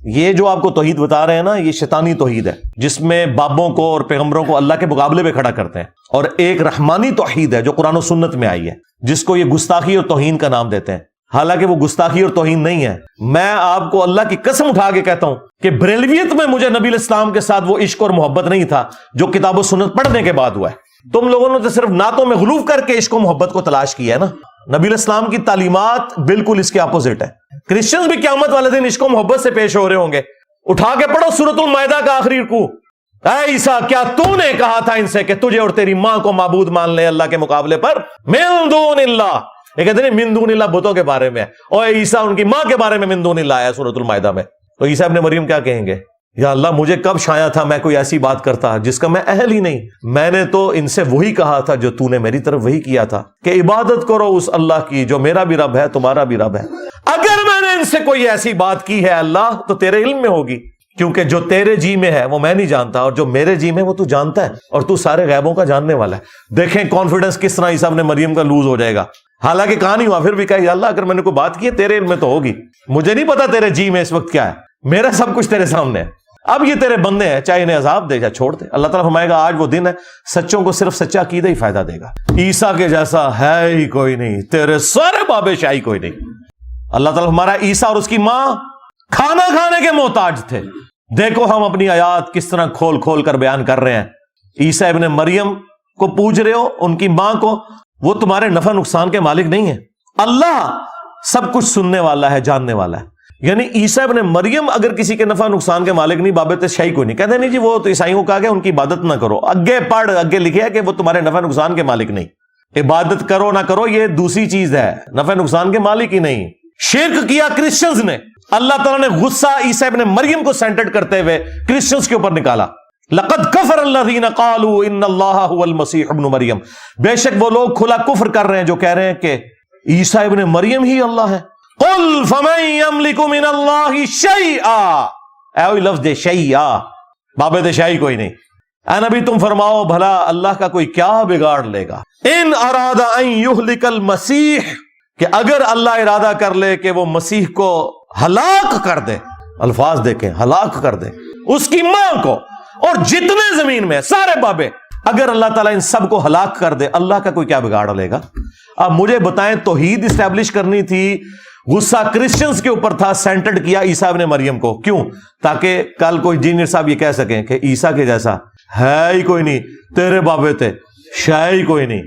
یہ جو آپ کو توحید بتا رہے ہیں نا، یہ شیطانی توحید ہے جس میں بابوں کو اور پیغمبروں کو اللہ کے مقابلے پہ کھڑا کرتے ہیں، اور ایک رحمانی توحید ہے جو قرآن و سنت میں آئی ہے، جس کو یہ گستاخی اور توہین کا نام دیتے ہیں، حالانکہ وہ گستاخی اور توہین نہیں ہے۔ میں آپ کو اللہ کی قسم اٹھا کے کہتا ہوں کہ بریلویت میں مجھے نبی علیہ السلام کے ساتھ وہ عشق اور محبت نہیں تھا جو کتاب و سنت پڑھنے کے بعد ہوا ہے۔ تم لوگوں نے تو صرف نعتوں میں غلو کر کے عشق و محبت کو تلاش کیا ہے نا۔ نبی علیہ السلام کی تعلیمات بالکل اس کے اپوزٹ ہے۔ کرسچنز بھی قیامت والے دن عشق و محبت سے پیش ہو رہے ہوں گے۔ اٹھا کے پڑھو سورۃ المائدہ کا آخری رکوع۔ اے عیسیٰ، کیا تو نے کہا تھا ان سے کہ تجھے اور تیری ماں کو معبود مان لے اللہ کے مقابلے پر؟ من دون اللہ، یہ کہتے ہیں من دون اللہ بتوں کے بارے میں، اور عیسیٰ ان کی ماں کے بارے میں من دون اللہ آیا سورۃ المائدہ میں۔ تو عیسیٰ ابن مریم کیا کہیں گے؟ یا اللہ، مجھے کب شایا تھا میں کوئی ایسی بات کرتا جس کا میں اہل ہی نہیں۔ میں نے تو ان سے وہی کہا تھا جو تو نے میری طرف وہی کیا تھا کہ عبادت کرو اس اللہ کی جو میرا بھی رب ہے تمہارا بھی رب ہے۔ اگر میں نے ان سے کوئی ایسی بات کی ہے اللہ تو تیرے علم میں ہوگی، کیونکہ جو تیرے جی میں ہے وہ میں نہیں جانتا، اور جو میرے جی میں وہ تو جانتا ہے، اور تو سارے غیبوں کا جاننے والا ہے۔ دیکھیں کانفیڈنس کس طرح عیسیٰ ابن مریم کا لوز ہو جائے گا، حالانکہ کہا نہیں ہوا، پھر بھی کہا یا اللہ اگر میں نے کوئی بات کی ہے تیرے علم میں تو ہوگی، مجھے نہیں پتا تیرے جی میں اس وقت کیا ہے، میرا سب کچھ تیرے سامنے ہے۔ اب یہ تیرے بندے ہیں، چاہے انہیں عذاب دے چاہے چھوڑ دے، اللہ تعالیٰ فرمائے گا آج وہ دن ہے سچوں کو صرف سچا عقیدہ ہی فائدہ دے گا۔ عیسیٰ کے جیسا ہے ہی کوئی نہیں، تیرے سارے بابے شاہی کوئی نہیں۔ اللہ تعالیٰ ہمارا عیسیٰ اور اس کی ماں کھانا کھانے کے محتاج تھے۔ دیکھو ہم اپنی آیات کس طرح کھول کھول کر بیان کر رہے ہیں۔ عیسیٰ ابن مریم کو پوج رہے ہو، ان کی ماں کو، وہ تمہارے نفع نقصان کے مالک نہیں ہے۔ اللہ سب کچھ سننے والا ہے، جاننے والا ہے۔ یعنی عیسیٰ ابن مریم اگر کسی کے نفع نقصان کے مالک نہیں، بابت شاہی کوئی نہیں۔ کہتے نہیں جی وہ تو عیسائیوں کو کہا گیا ان کی عبادت نہ کرو، اگے پڑھ، اگے لکھا ہے کہ وہ تمہارے نفع نقصان کے مالک نہیں۔ عبادت کرو نہ کرو یہ دوسری چیز ہے، نفع نقصان کے مالک ہی نہیں۔ شرک کیا کرسچنز نے، اللہ تعالیٰ نے غصہ عیسیٰ ابن مریم کو سینٹرڈ کرتے ہوئے کرسچنز کے اوپر نکالا۔ لقد کفر الذین قالوا ان اللہ هو المسیح ابن مریم، بے شک وہ لوگ کھلا کفر کر رہے ہیں جو کہہ رہے ہیں کہ عیسیٰ ابن مریم ہی اللہ ہے۔ قل فمن یملک من اللہ شیئا، اے وہی لفظ دے شیئا، بابت شاہی کوئی نہیں۔ اے نبی تم فرماؤ بھلا اللہ کا کوئی کیا بگاڑ لے گا؟ ان اراد ان یہلک المسیح، کہ اگر اللہ ارادہ کر لے کہ وہ مسیح کو ہلاک کر دے، الفاظ دیکھیں، ہلاک کر دے، اس کی ماں کو اور جتنے زمین میں سارے بابے، اگر اللہ تعالیٰ ان سب کو ہلاک کر دے، اللہ کا کوئی کیا بگاڑ لے گا؟ اب مجھے بتائیں، توحید اسٹیبلش کرنی تھی، غصہ کرسچنز کے اوپر تھا، سینٹرڈ کیا عیسیٰ ابن مریم کو، کیوں؟ تاکہ کل کوئی انجینئر صاحب یہ کہہ سکیں کہ عیسیٰ کے جیسا ہے ہی کوئی نہیں، تیرے بابے تھے شاید ہی کوئی نہیں،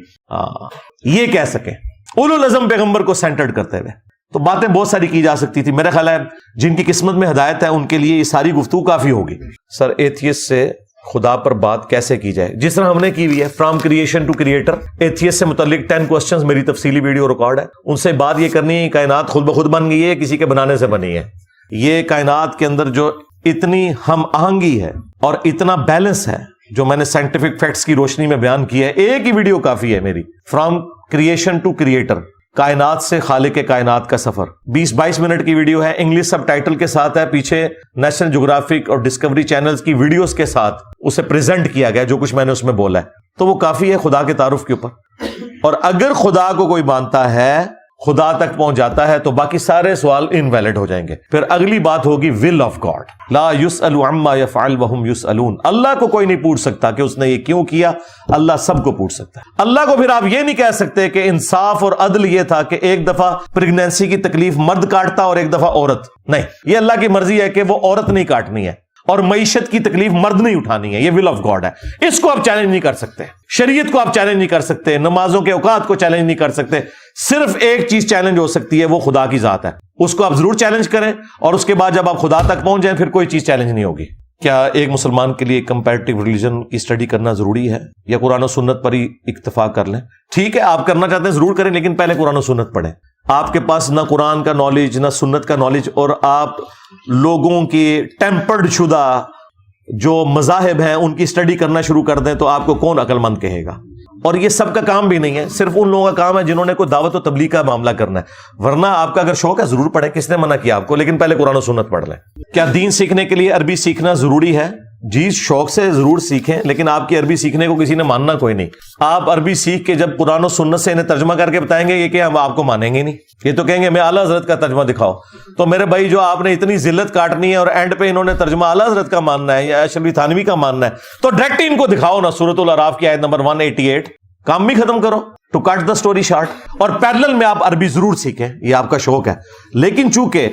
یہ کہہ سکیں اولو العزم پیغمبر کو سینٹرڈ کرتے ہوئے۔ تو باتیں بہت ساری کی جا سکتی تھی، میرا خیال ہے جن کی قسمت میں ہدایت ہے ان کے لیے یہ ساری گفتگو کافی ہوگی۔ سر ایتھیسٹ سے خدا پر بات کیسے کی جائے؟ جس طرح ہم نے کی ہوئی ہے، from creation to creator, atheist سے متعلق 10 کوسچنز میری تفصیلی ویڈیو ریکارڈ ہے، ان سے بات یہ کرنی ہے کائنات خود بخود بن گئی ہے، کسی کے بنانے سے بنی ہے۔ یہ کائنات کے اندر جو اتنی ہم آہنگی ہے اور اتنا بیلنس ہے جو میں نے سائنٹیفک فیکٹس کی روشنی میں بیان کی ہے، ایک ہی ویڈیو کافی ہے میری، فرام کریشن ٹو کریٹر، کائنات سے خالق کائنات کا سفر، 20-22 منٹ کی ویڈیو ہے، انگلش سب ٹائٹل کے ساتھ ہے، پیچھے نیشنل جغرافک اور ڈسکوری چینلز کی ویڈیوز کے ساتھ اسے پریزنٹ کیا گیا جو کچھ میں نے اس میں بولا ہے، تو وہ کافی ہے خدا کے تعارف کے اوپر۔ اور اگر خدا کو کوئی مانتا ہے، خدا تک پہنچ جاتا ہے، تو باقی سارے سوال انویلڈ ہو جائیں گے۔ پھر اگلی بات ہوگی ول آف گاڈ، لا یسأل عما یفعل وہم یسألون، اللہ کو کوئی نہیں پوچھ سکتا کہ اس نے یہ کیوں کیا، اللہ سب کو پوچھ سکتا ہے۔ اللہ کو پھر آپ یہ نہیں کہہ سکتے کہ انصاف اور عدل یہ تھا کہ ایک دفعہ پریگنینسی کی تکلیف مرد کاٹتا اور ایک دفعہ عورت، نہیں، یہ اللہ کی مرضی ہے کہ وہ عورت نہیں کاٹنی ہے اور معیشت کی تکلیف مرد نہیں اٹھانی ہے، یہ ول آف گاڈ ہے۔ اس کو آپ چیلنج نہیں کر سکتے، شریعت کو آپ چیلنج نہیں کر سکتے، نمازوں کے اوقات کو چیلنج نہیں کر سکتے۔ صرف ایک چیز چیلنج ہو سکتی ہے، وہ خدا کی ذات ہے، اس کو آپ ضرور چیلنج کریں، اور اس کے بعد جب آپ خدا تک پہنچ جائیں پھر کوئی چیز چیلنج نہیں ہوگی۔ کیا ایک مسلمان کے لیے کمپیریٹیو ریلیجن کی اسٹڈی کرنا ضروری ہے یا قرآن و سنت پر ہی اکتفا کر لیں؟ ٹھیک ہے، آپ کرنا چاہتے ہیں ضرور کریں، لیکن پہلے قرآن و سنت پڑھیں۔ آپ کے پاس نہ قرآن کا نالج نہ سنت کا نالج، اور آپ لوگوں کی ٹیمپرڈ شدہ جو مذاہب ہیں ان کی اسٹڈی کرنا شروع کر دیں تو آپ کو کون عقل مند کہے گا؟ اور یہ سب کا کام بھی نہیں ہے، صرف ان لوگوں کا کام ہے جنہوں نے کوئی دعوت و تبلیغ کا معاملہ کرنا ہے، ورنہ آپ کا اگر شوق ہے ضرور پڑھیں، کس نے منع کیا آپ کو، لیکن پہلے قرآن و سنت پڑھ لیں۔ کیا دین سیکھنے کے لیے عربی سیکھنا ضروری ہے؟ جی شوق سے ضرور سیکھیں، لیکن آپ کی عربی سیکھنے کو کسی نے ماننا کوئی نہیں. آپ عربی سیکھ کے جب قرآن و سنت سے انہیں ترجمہ کر کے بتائیں گے یہ کہ ہم آپ کو مانیں گے نہیں، یہ تو کہیں گے ہمیں اعلیٰ حضرت کا ترجمہ دکھاؤ. تو میرے بھائی جو آپ نے اتنی ذلت کاٹنی ہے اور اینڈ پہ انہوں نے ترجمہ اعلیٰ حضرت کا ماننا ہے یا اشرفی تھانوی کا ماننا ہے، تو ڈائریکٹ ان کو دکھاؤ نا سورۃ الاعراف کی آیت نمبر 188. کام بھی ختم کرو to cut the story short. اور پیرلل میں آپ عربی ضرور سیکھیں، یہ آپ کا شوق ہے. لیکن چونکہ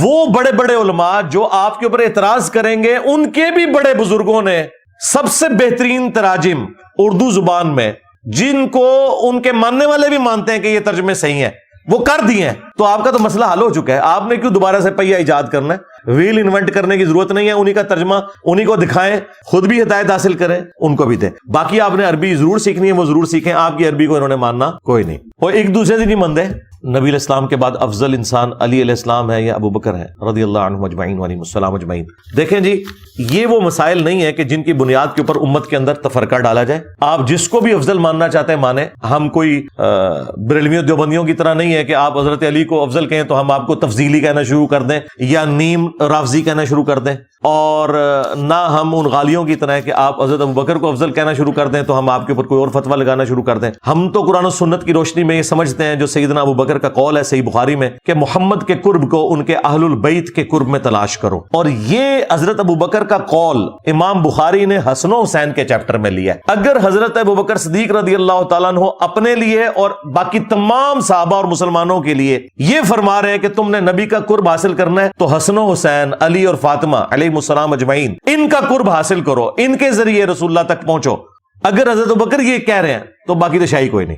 وہ بڑے بڑے علماء جو آپ کے اوپر اعتراض کریں گے ان کے بھی بڑے بزرگوں نے سب سے بہترین تراجم اردو زبان میں، جن کو ان کے ماننے والے بھی مانتے ہیں کہ یہ ترجمے صحیح ہیں، وہ کر دیے ہیں. تو آپ کا تو مسئلہ حل ہو چکا ہے. آپ نے کیوں دوبارہ سے پہیہ ایجاد کرنا ہے؟ ویل انوینٹ کرنے کی ضرورت نہیں ہے. انہی کا ترجمہ انہی کو دکھائیں، خود بھی ہدایت حاصل کریں، ان کو بھی دیں. باقی آپ نے عربی ضرور سیکھنی ہے، وہ ضرور سیکھیں. آپ کی عربی کو انہوں نے ماننا کوئی نہیں. وہ ایک دوسرے سے نہیں مندے. نبی علیہ السلام کے بعد افضل انسان علی علیہ السلام ہے یا ابو بکر ہے رضی اللہ عنہم اجمعین وعلیہم السلام اجمعین. دیکھیں جی، یہ وہ مسائل نہیں ہے کہ جن کی بنیاد کے اوپر امت کے اندر تفرقہ ڈالا جائے. آپ جس کو بھی افضل ماننا چاہتے ہیں مانیں. ہم کوئی بریلویوں دیوبندیوں کی طرح نہیں ہے کہ آپ حضرت علی کو افضل کہیں تو ہم آپ کو تفضیلی کہنا شروع کر دیں یا نیم رافضی کہنا شروع کر دیں. اور نہ ہم ان غالیوں کی طرح ہے کہ آپ حضرت ابو بکر کو افضل کہنا شروع کر دیں تو ہم آپ کے اوپر کوئی اور فتویٰ لگانا شروع کر دیں. ہم تو قرآن و سنت کی روشنی میں یہ سمجھتے ہیں جو سیدنا ابو بکر کا قول ہے صحیح بخاری میں کہ محمد کے قرب کو ان کے اہل البیت کے قرب میں تلاش کرو. اور یہ حضرت ابو بکر کا قول امام بخاری نے حسن و حسین کے چیپٹر میں لیا ہے. اگر حضرت ابو بکر صدیق رضی اللہ تعالیٰ عنہ اپنے لیے اور باقی تمام صحابہ اور مسلمانوں کے لیے یہ فرما رہے ہیں کہ تم نے نبی کا قرب حاصل کرنا ہے تو حسن و حسین، علی اور فاطمہ علیہ السلام اجمعین، ان کا قرب حاصل کرو، ان کے ذریعے رسول اللہ تک پہنچو. اگر حضرت ابو بکر یہ کہہ رہے ہیں تو باقی تو شاہی کوئی نہیں.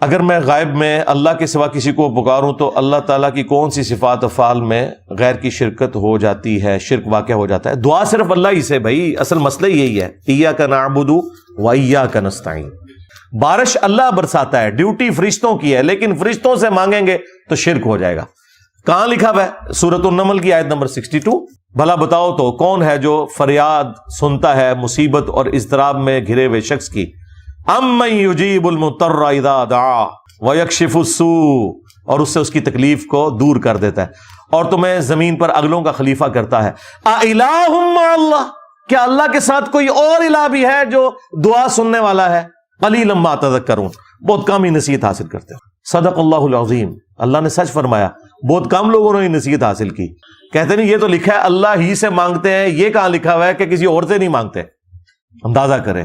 اگر میں غائب میں اللہ کے سوا کسی کو پکاروں تو اللہ تعالیٰ کی کون سی صفات افعال میں غیر کی شرکت ہو جاتی ہے، شرک واقع ہو جاتا ہے؟ دعا صرف اللہ ہی سے. بھائی اصل مسئلہ یہی ہے، ایاک نعبد و ایاک نستعین. بارش اللہ برساتا ہے، ڈیوٹی فرشتوں کی ہے، لیکن فرشتوں سے مانگیں گے تو شرک ہو جائے گا. کہاں لکھا ہوا ہے؟ سورۃ النمل کی آیت نمبر 62. بھلا بتاؤ تو کون ہے جو فریاد سنتا ہے مصیبت اور اضطراب میں گھرے ہوئے شخص کی؟ امن یجیب المضطر اذا دعا ویکشف السوء، اور اس سے اس کی تکلیف کو دور کر دیتا ہے اور تمہیں زمین پر اگلوں کا خلیفہ کرتا ہے. اِلٰہٌ مع اللہ، کیا اللہ کے ساتھ کوئی اور الہ بھی ہے جو دعا سننے والا ہے؟ قلیلا ما تذکرون، بہت کم ہی نصیحت حاصل کرتے ہو. صدق اللہ العظیم، اللہ نے سچ فرمایا، بہت کم لوگوں نے نصیحت حاصل کی. کہتے نہیں یہ تو لکھا ہے اللہ ہی سے مانگتے ہیں، یہ کہاں لکھا ہوا ہے کہ کسی اور سے نہیں مانگتے؟ اندازہ کریں.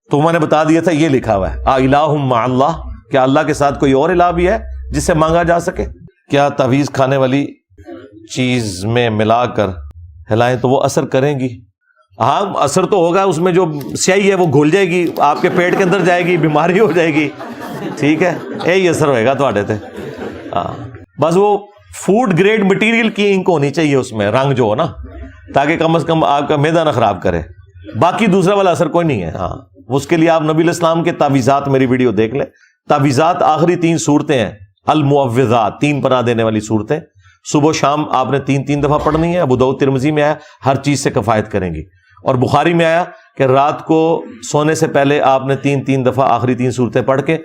تو میں نے بتا دیا تھا یہ لکھا ہوا ہے الہ مع اللہ، کیا اللہ کے ساتھ کوئی اور الہ بھی ہے جس سے مانگا جا سکے؟ کیا تعویذ کھانے والی چیز میں ملا کر ہلائیں تو وہ اثر کریں گی؟ ہاں اثر تو ہوگا، اس میں جو سیاہی ہے وہ گھل جائے گی، آپ کے پیٹ کے اندر جائے گی، بیماری ہو جائے گی. ٹھیک ہے، یہی اثر ہوئے گا تھوڑے تے. بس وہ فوڈ گریڈ مٹیریل کی انک ہونی چاہیے اس میں، رنگ جو ہو نا، تاکہ کم از کم آپ کا معدہ نہ خراب کرے. باقی دوسرا والا اثر کوئی نہیں ہے. ہاں اس کے لیے آپ نبی علیہ السلام کے تعویذات میری ویڈیو دیکھ لیں. تعویذات آخری 3 صورتیں ہیں المعوذات، 3 پناہ دینے والی صورتیں. صبح و شام آپ نے 3 دفعہ پڑھنی ہے. ابو داؤد ترمذی میں آیا ہر چیز سے کفایت کریں گی، اور بخاری میں آیا کہ رات کو سونے سے پہلے آپ نے 3 دفعہ آخری 3 صورتیں پڑھ کے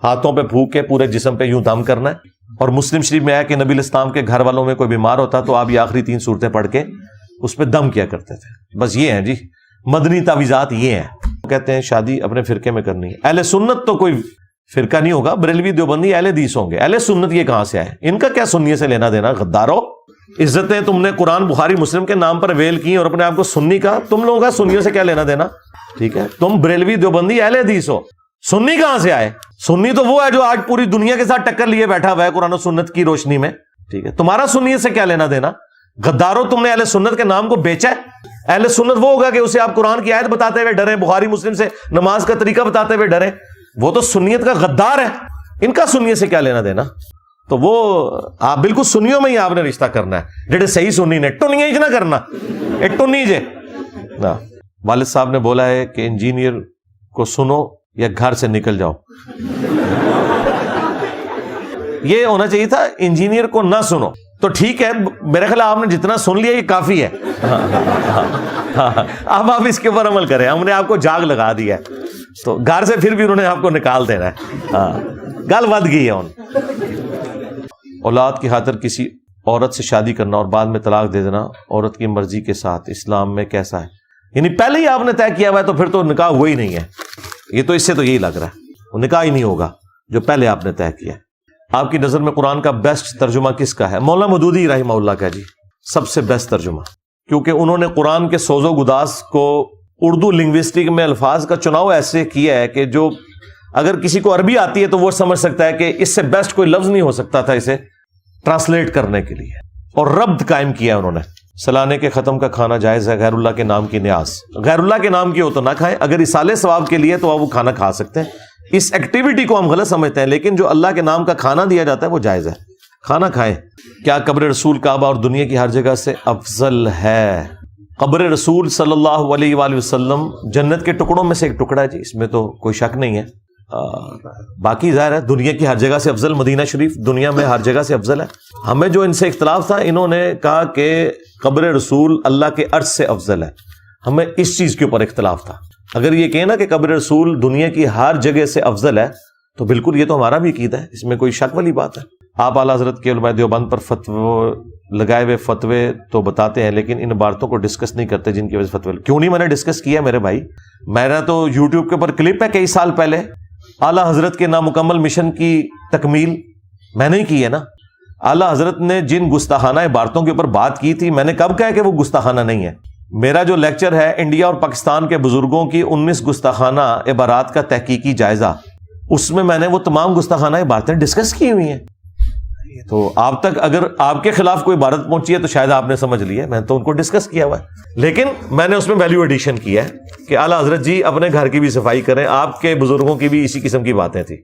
ہاتھوں پہ پھونک کے پورے جسم پہ یوں دم کرنا ہے. اور مسلم شریف میں آیا کہ نبی علیہ السلام کے گھر والوں میں کوئی بیمار ہوتا تو آپ یہ آخری 3 صورتیں پڑھ کے اس پہ دم کیا کرتے تھے. بس یہ ہیں جی مدنی تعویذات، یہ ہیں. کہتے ہیں شادی اپنے فرقے میں کرنی ہے. اہل سنت تو کوئی فرقہ نہیں ہوگا، بریلوی دیوبندی اہل حدیث ہوں گے. اہل سنت یہ کہاں سے آئے؟ ان کا کیا سنی سے لینا دینا؟ غدارو، عزتیں تم نے قرآن بخاری مسلم کے نام پر ویل کی اور اپنے آپ کو سنی کا. تم لوگوں کا سنیوں سے کیا لینا دینا؟ ٹھیک ہے، تم بریلوی دیوبندی اہل حدیث ہو. سنی کہاں سے آئے؟ سنی تو وہ ہے جو آج پوری دنیا کے ساتھ ٹکر لیے بیٹھا ہوا ہے قرآن و سنت کی روشنی میں. ٹھیک ہے، تمہارا سنی سے کیا لینا دینا؟ غدارو، تم نے اہل سنت کے نام کو بیچا ہے. اہل سنت وہ ہوگا کہ اسے آپ قرآن کی آیت بتاتے ہوئے ڈریں، بخاری مسلم سے نماز کا طریقہ بتاتے ہوئے ڈریں. وہ تو سنیت کا غدار ہے، ان کا سنیت سے کیا لینا دینا؟ تو وہ آپ بالکل سنیوں میں ہی آپ نے رشتہ کرنا ہے. جڑے صحیح سنی نے ٹنیاں ہی نہ کرنا، ٹنی جے نا. والد صاحب نے بولا ہے کہ انجینئر کو سنو یا گھر سے نکل جاؤ. یہ ہونا چاہیے تھا انجینئر کو نہ سنو. تو ٹھیک ہے، میرے خیال آپ نے جتنا سن لیا یہ کافی ہے. اب آپ اس کے اوپر عمل کریں. ہم نے آپ کو جاگ لگا دیا ہے تو گھر سے پھر بھی انہوں نے آپ کو نکال دینا ہے. گل ود گئی ہے. اولاد کی خاطر کسی عورت سے شادی کرنا اور بعد میں طلاق دے دینا عورت کی مرضی کے ساتھ اسلام میں کیسا ہے؟ یعنی پہلے ہی آپ نے طے کیا ہوا ہے تو پھر تو نکاح ہوا ہی نہیں ہے. یہ تو اس سے تو یہی لگ رہا ہے وہ نکاح ہی نہیں ہوگا جو پہلے آپ نے طے کیا ہے. آپ کی نظر میں قرآن کا بیسٹ ترجمہ کس کا ہے؟ مولانا مودودی رحمہ اللہ کا جی سب سے بیسٹ ترجمہ، کیونکہ انہوں نے قرآن کے سوز و گداز کو اردو لنگوسٹک میں الفاظ کا چناؤ ایسے کیا ہے کہ جو اگر کسی کو عربی آتی ہے تو وہ سمجھ سکتا ہے کہ اس سے بیسٹ کوئی لفظ نہیں ہو سکتا تھا اسے ٹرانسلیٹ کرنے کے لیے. اور ربط قائم کیا انہوں نے. سلانے کے ختم کا کھانا جائز ہے، غیر اللہ کے نام کی نیاز. غیر اللہ کے نام کی ہو تو نہ کھائیں، اگر اصالے ثواب کے لیے تو آپ وہ کھانا کھا سکتے ہیں. اس ایکٹیویٹی کو ہم غلط سمجھتے ہیں، لیکن جو اللہ کے نام کا کھانا دیا جاتا ہے وہ جائز ہے، کھانا کھائیں. کیا قبر رسول کعبہ اور دنیا کی ہر جگہ سے افضل ہے؟ قبر رسول صلی اللہ علیہ وآلہ وسلم جنت کے ٹکڑوں میں سے ایک ٹکڑا ہے جی، اس میں تو کوئی شک نہیں ہے. باقی ظاہر ہے دنیا کی ہر جگہ سے افضل مدینہ شریف دنیا میں ہر جگہ سے افضل ہے. ہمیں جو ان سے اختلاف تھا، انہوں نے کہا کہ قبر رسول اللہ کے عرش سے افضل ہے. ہمیں اس چیز کے اوپر اختلاف تھا. اگر یہ کہنا کہ قبر رسول دنیا کی ہر جگہ سے افضل ہے تو بالکل یہ تو ہمارا بھی عقیدہ ہے، اس میں کوئی شک والی بات ہے. آپ اعلیٰ حضرت کے علماء دیوبند پر لگائے ہوئے فتوے تو بتاتے ہیں، لیکن ان باتوں کو ڈسکس نہیں کرتے جن کی وجہ سے فتوے. کیوں نہیں میں نے ڈسکس کیا میرے بھائی؟ میرا تو یوٹیوب کے اوپر کلپ ہے کئی سال پہلے اعلیٰ حضرت کے نامکمل مشن کی تکمیل میں نے کی ہے نا. اعلیٰ حضرت نے جن گستاخانہ عبارتوں کے اوپر بات کی تھی، میں نے کب کہا کہ وہ گستاخانہ نہیں ہے؟ میرا جو لیکچر ہے انڈیا اور پاکستان کے بزرگوں کی 19 گستاخانہ عبارات کا تحقیقی جائزہ، اس میں نے وہ تمام گستاخانہ عبارتیں ڈسکس کی ہوئی ہیں. تو آپ تک اگر آپ کے خلاف کوئی عبارت پہنچی ہے تو شاید آپ نے سمجھ لی ہے، میں تو ان کو ڈسکس کیا ہوا ہے، لیکن میں نے اس میں ویلیو ایڈیشن کیا ہے کہ اعلیٰ حضرت جی اپنے گھر کی بھی صفائی کریں. آپ کے بزرگوں کی بھی اسی قسم کی باتیں تھیں.